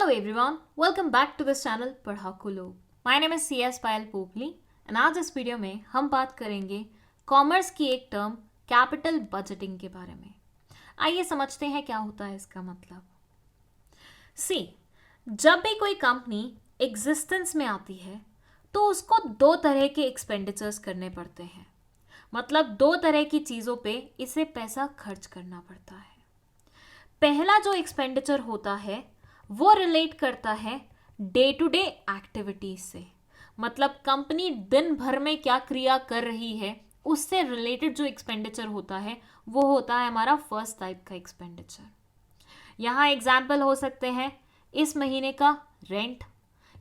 Hello everyone, welcome back to this channel पढ़ाकू लोग। My name is CS Payal Popli and आज इस video में हम बात करेंगे कॉमर्स की एक टर्म कैपिटल बजटिंग के बारे में। आइए समझते हैं क्या होता है इसका मतलब। जब भी कोई कंपनी एग्जिस्टेंस में आती है तो उसको दो तरह के एक्सपेंडिचर्स करने पड़ते हैं, मतलब दो तरह की चीज़ों पे इसे पैसा खर्च करना पड़ता है। पहला जो एक्सपेंडिचर होता है वो रिलेट करता है डे टू डे एक्टिविटीज से, मतलब कंपनी दिन भर में क्या क्रिया कर रही है उससे रिलेटेड जो एक्सपेंडिचर होता है वो होता है हमारा फर्स्ट टाइप का एक्सपेंडिचर। यहाँ एग्जाम्पल हो सकते हैं इस महीने का रेंट,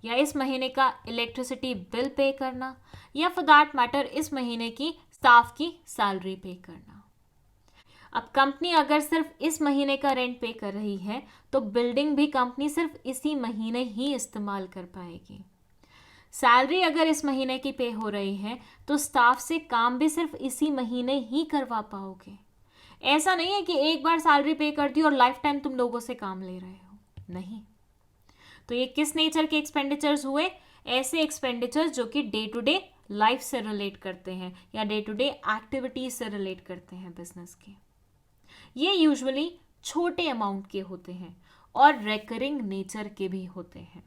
या इस महीने का इलेक्ट्रिसिटी बिल पे करना, या फॉर दैट मैटर इस महीने की स्टाफ की सैलरी पे करना। अब कंपनी अगर सिर्फ इस महीने का रेंट पे कर रही है तो बिल्डिंग भी कंपनी सिर्फ इसी महीने ही इस्तेमाल कर पाएगी। सैलरी अगर इस महीने की पे हो रही है तो स्टाफ से काम भी सिर्फ इसी महीने ही करवा पाओगे। ऐसा नहीं है कि एक बार सैलरी पे कर दी और लाइफ टाइम तुम लोगों से काम ले रहे हो, नहीं। तो ये किस नेचर के एक्सपेंडिचर्स हुए? ऐसे एक्सपेंडिचर्स जो कि डे टू डे लाइफ से रिलेट करते हैं या डे टू डे एक्टिविटीज से रिलेट करते हैं बिजनेस के। ये यूजुअली छोटे अमाउंट के होते हैं और रेकरिंग नेचर के भी होते हैं।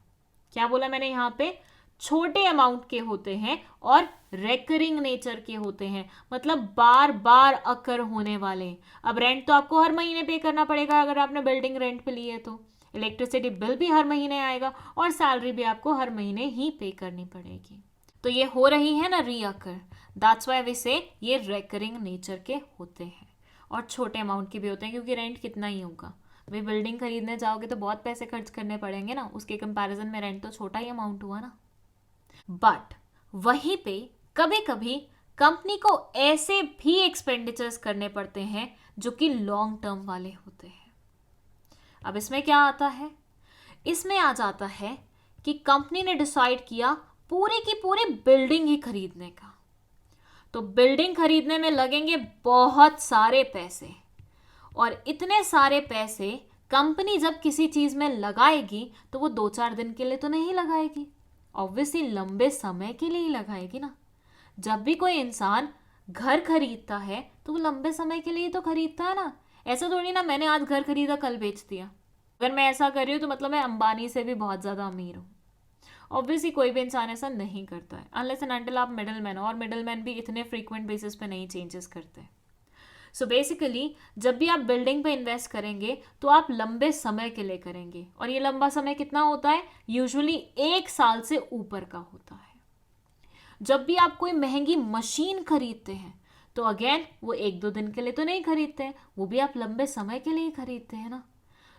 क्या बोला मैंने यहाँ पे? छोटे अमाउंट के होते हैं और रेकरिंग नेचर के होते हैं, मतलब बार बार अकर होने वाले। अब रेंट तो आपको हर महीने पे करना पड़ेगा अगर आपने बिल्डिंग रेंट पे ली है तो, इलेक्ट्रिसिटी बिल भी हर महीने आएगा और सैलरी भी आपको हर महीने ही पे करनी पड़ेगी। तो ये हो रही है ना रीअकर, दैट्स व्हाई वी से ये रेकरिंग नेचर के होते हैं। और छोटे अमाउंट के भी होते हैं क्योंकि रेंट कितना ही होगा, भाई बिल्डिंग खरीदने जाओगे तो बहुत पैसे खर्च करने पड़ेंगे ना, उसके कंपैरिजन में रेंट तो छोटा ही अमाउंट हुआ ना। बट वहीं पे कभी कभी कंपनी को ऐसे भी एक्सपेंडिचर्स करने पड़ते हैं जो कि लॉन्ग टर्म वाले होते हैं। अब इसमें क्या आता है? इसमें आ जाता है कि कंपनी ने डिसाइड किया पूरी की पूरी बिल्डिंग ही खरीदने का, तो बिल्डिंग खरीदने में लगेंगे बहुत सारे पैसे, और इतने सारे पैसे कंपनी जब किसी चीज में लगाएगी तो वो 2-4 दिन के लिए तो नहीं लगाएगी, ऑब्वियसली लंबे समय के लिए ही लगाएगी ना। जब भी कोई इंसान घर खरीदता है तो वो लंबे समय के लिए तो खरीदता है ना। ऐसा थोड़ी ना मैंने आज घर खरीदा कल बेच दिया। अगर मैं ऐसा कर रही हूँ तो मतलब मैं अंबानी से भी बहुत ज्यादा अमीर हूँ। ऑब्वियसली कोई भी इंसान ऐसा नहीं करता है अनलेस एंड अनटिल आप मिडिल मैन हो, और मिडिल मैन भी इतने फ्रीक्वेंट बेसिस पे नहीं चेंजेस करते। सो बेसिकली जब भी आप बिल्डिंग पे इन्वेस्ट करेंगे तो आप लंबे समय के लिए करेंगे, और ये लंबा समय कितना होता है? यूजुअली 1 साल से ऊपर का होता है। जब भी आप कोई महंगी मशीन खरीदते हैं तो अगेन वो 1-2 दिन के लिए तो नहीं खरीदते हैं, वो भी आप लंबे समय के लिए खरीदते हैं ना।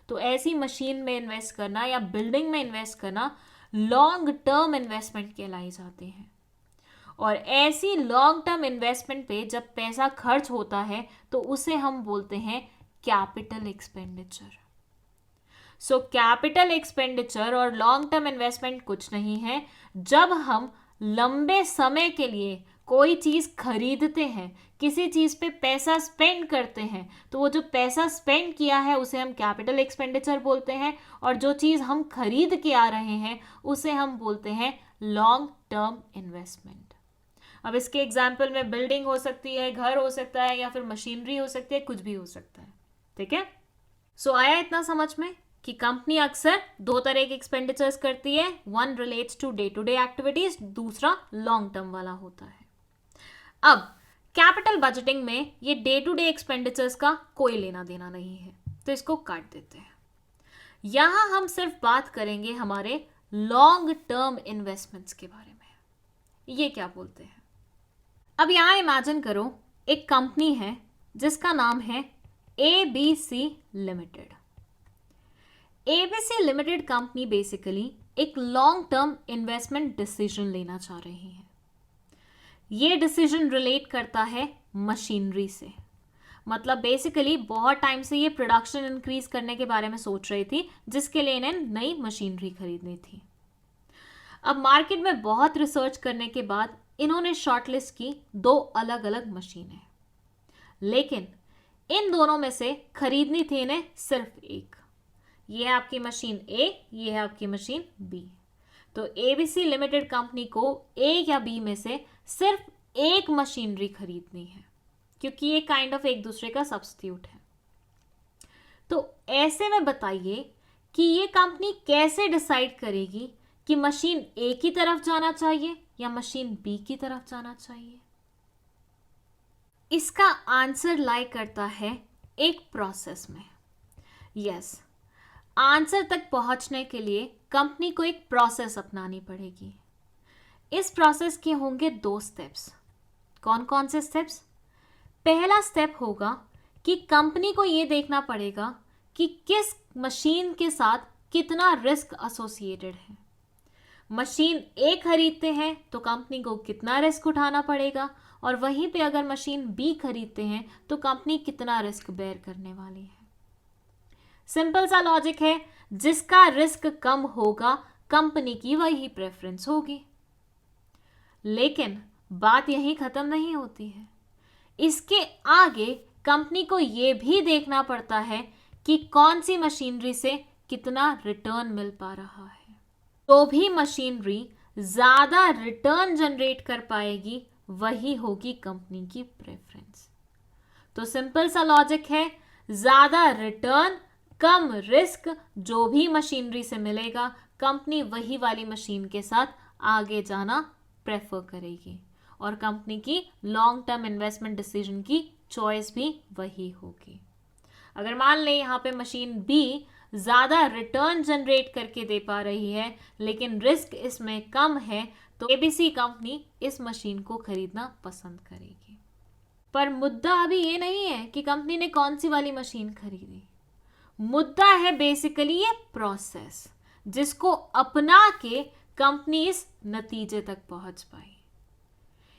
तो ऐसी मशीन में इन्वेस्ट करना या बिल्डिंग में इन्वेस्ट करना लॉन्ग टर्म इन्वेस्टमेंट कहलाई जाती है। और ऐसी लॉन्ग टर्म इन्वेस्टमेंट पे जब पैसा खर्च होता है तो उसे हम बोलते हैं capital expenditure. So capital expenditure और लॉन्ग टर्म इन्वेस्टमेंट कुछ नहीं है। जब हम लंबे समय के लिए कोई चीज खरीदते हैं, किसी चीज पे पैसा स्पेंड करते हैं, तो वो जो पैसा स्पेंड किया है उसे हम कैपिटल एक्सपेंडिचर बोलते हैं, और जो चीज हम खरीद के आ रहे हैं उसे हम बोलते हैं लॉन्ग टर्म इन्वेस्टमेंट। अब इसके एग्जाम्पल में बिल्डिंग हो सकती है, घर हो सकता है, या फिर मशीनरी हो सकती है, कुछ भी हो सकता है। ठीक है, सो आया इतना समझ में कि कंपनी अक्सर दो तरह के एक्सपेंडिचर्स करती है। One relates to day activities, दूसरा लॉन्ग टर्म वाला होता है। अब कैपिटल बजटिंग में ये डे टू डे एक्सपेंडिचर्स का कोई लेना देना नहीं है, तो इसको काट देते हैं। यहां हम सिर्फ बात करेंगे हमारे लॉन्ग टर्म इन्वेस्टमेंट्स के बारे में। ये क्या बोलते हैं? अब यहां इमेजिन करो एक कंपनी है जिसका नाम है ABC limited. ABC limited company basically एक लॉन्ग टर्म इन्वेस्टमेंट डिसीजन लेना चाह रही है। ये डिसीजन रिलेट करता है मशीनरी से, मतलब बेसिकली बहुत टाइम से ये प्रोडक्शन इंक्रीज करने के बारे में सोच रही थी, जिसके लिए इन्हें नई मशीनरी खरीदनी थी। अब मार्केट में बहुत रिसर्च करने के बाद इन्होंने शॉर्टलिस्ट की 2 अलग अलग मशीनें, लेकिन इन दोनों में से खरीदनी थी इन्हें सिर्फ एक। ये है आपकी मशीन ए, ये है आपकी मशीन बी। तो एबीसी लिमिटेड कंपनी को ए या बी में से सिर्फ एक मशीनरी खरीदनी है, क्योंकि ये काइंड ऑफ एक दूसरे का सब्स्टिट्यूट है। तो ऐसे में बताइए कि ये कंपनी कैसे डिसाइड करेगी कि मशीन ए की तरफ जाना चाहिए या मशीन बी की तरफ जाना चाहिए? इसका आंसर लाई करता है एक प्रोसेस में। यस, आंसर तक पहुंचने के लिए कंपनी को एक प्रोसेस अपनानी पड़ेगी। इस प्रोसेस के होंगे 2 स्टेप्स। कौन कौन से स्टेप्स? पहला स्टेप होगा कि कंपनी को यह देखना पड़ेगा कि किस मशीन के साथ कितना रिस्क एसोसिएटेड है। मशीन ए खरीदते हैं तो कंपनी को कितना रिस्क उठाना पड़ेगा, और वहीं पे अगर मशीन बी खरीदते हैं तो कंपनी कितना रिस्क बेयर करने वाली है। सिंपल सा लॉजिक है, जिसका रिस्क कम होगा कंपनी की वही प्रेफरेंस होगी। लेकिन बात यहीं खत्म नहीं होती है। इसके आगे कंपनी को यह भी देखना पड़ता है कि कौन सी मशीनरी से कितना रिटर्न मिल पा रहा है। तो भी मशीनरी ज्यादा रिटर्न जनरेट कर पाएगी, वही होगी कंपनी की प्रेफरेंस। तो सिंपल सा लॉजिक है, ज्यादा रिटर्न कम रिस्क जो भी मशीनरी से मिलेगा, कंपनी वही वाली मशीन के साथ आगे जाना प्रेफर करेगी, और कंपनी की लॉन्ग टर्म इन्वेस्टमेंट डिसीजन की चॉइस भी वही होगी। अगर मान लें यहाँ पे मशीन बी ज्यादा रिटर्न जनरेट करके दे पा रही है लेकिन रिस्क इसमें कम है, तो एबीसी कंपनी इस मशीन को खरीदना पसंद करेगी। पर मुद्दा अभी ये नहीं है कि कंपनी ने कौन सी वाली मशीन खरीदी। मुद्दा है बेसिकली ये प्रोसेस, जिसको अपना के कंपनी इस नतीजे तक पहुंच पाई।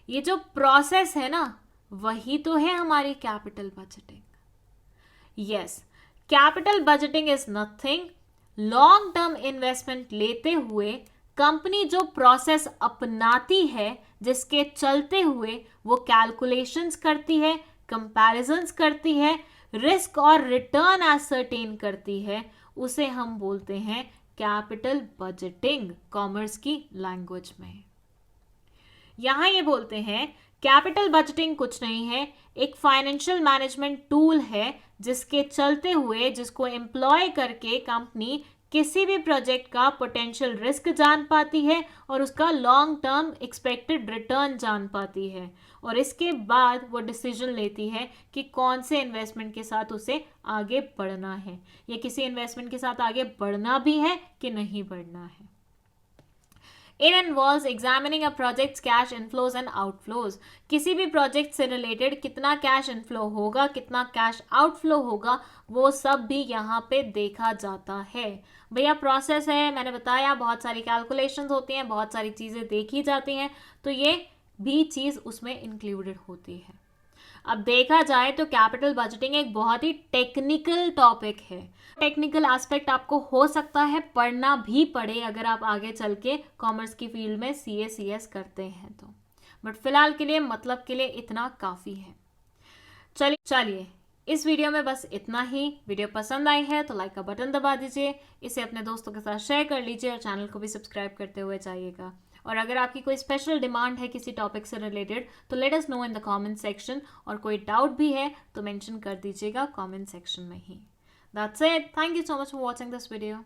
ये जो प्रोसेस है ना, वही तो है हमारी capital budgeting. Yes, capital budgeting is nothing. Long term investment लेते हुए कंपनी जो प्रोसेस अपनाती है, जिसके चलते हुए वो कैलकुलेशंस करती है, कंपैरिजंस करती है, रिस्क और रिटर्न एसर्टेन करती है, उसे हम बोलते हैं कैपिटल बजटिंग, कॉमर्स की लैंग्वेज में। यहां ये बोलते हैं कैपिटल बजटिंग कुछ नहीं है, एक फाइनेंशियल मैनेजमेंट टूल है, जिसके चलते हुए, जिसको एम्प्लॉय करके कंपनी किसी भी प्रोजेक्ट का पोटेंशियल रिस्क जान पाती है और उसका लॉन्ग टर्म एक्सपेक्टेड रिटर्न जान पाती है, और इसके बाद वो डिसीजन लेती है कि कौन से इन्वेस्टमेंट के साथ उसे आगे बढ़ना है, या किसी इन्वेस्टमेंट के साथ आगे बढ़ना भी है कि नहीं बढ़ना है। It involves examining a project's cash inflows and outflows. किसी भी प्रोजेक्ट से रिलेटेड कितना कैश इनफ्लो होगा, कितना कैश आउटफ्लो होगा, वो सब भी यहाँ पे देखा जाता है। भैया प्रोसेस है, मैंने बताया बहुत सारी कैलकुलेशंस होती हैं, बहुत सारी चीज़ें देखी जाती हैं, तो ये भी चीज़ उसमें इंक्लूडेड होती है। अब देखा जाए तो कैपिटल बजटिंग एक बहुत ही टेक्निकल टॉपिक है। टेक्निकल एस्पेक्ट आपको हो सकता है पढ़ना भी पड़े अगर आप आगे चल के कॉमर्स की फील्ड में सीए सीएस करते हैं तो, बट फिलहाल के लिए मतलब के लिए इतना काफ़ी है। चलिए इस वीडियो में बस इतना ही। वीडियो पसंद आई है तो लाइक का बटन दबा दीजिए, इसे अपने दोस्तों के साथ शेयर कर लीजिए और चैनल को भी सब्सक्राइब करते हुए जाइएगा। और अगर आपकी कोई स्पेशल डिमांड है किसी टॉपिक से रिलेटेड तो let us know in the comment section, और कोई डाउट भी है तो मेंशन कर दीजिएगा कमेंट सेक्शन में ही। That's it. Thank you so much for watching this video.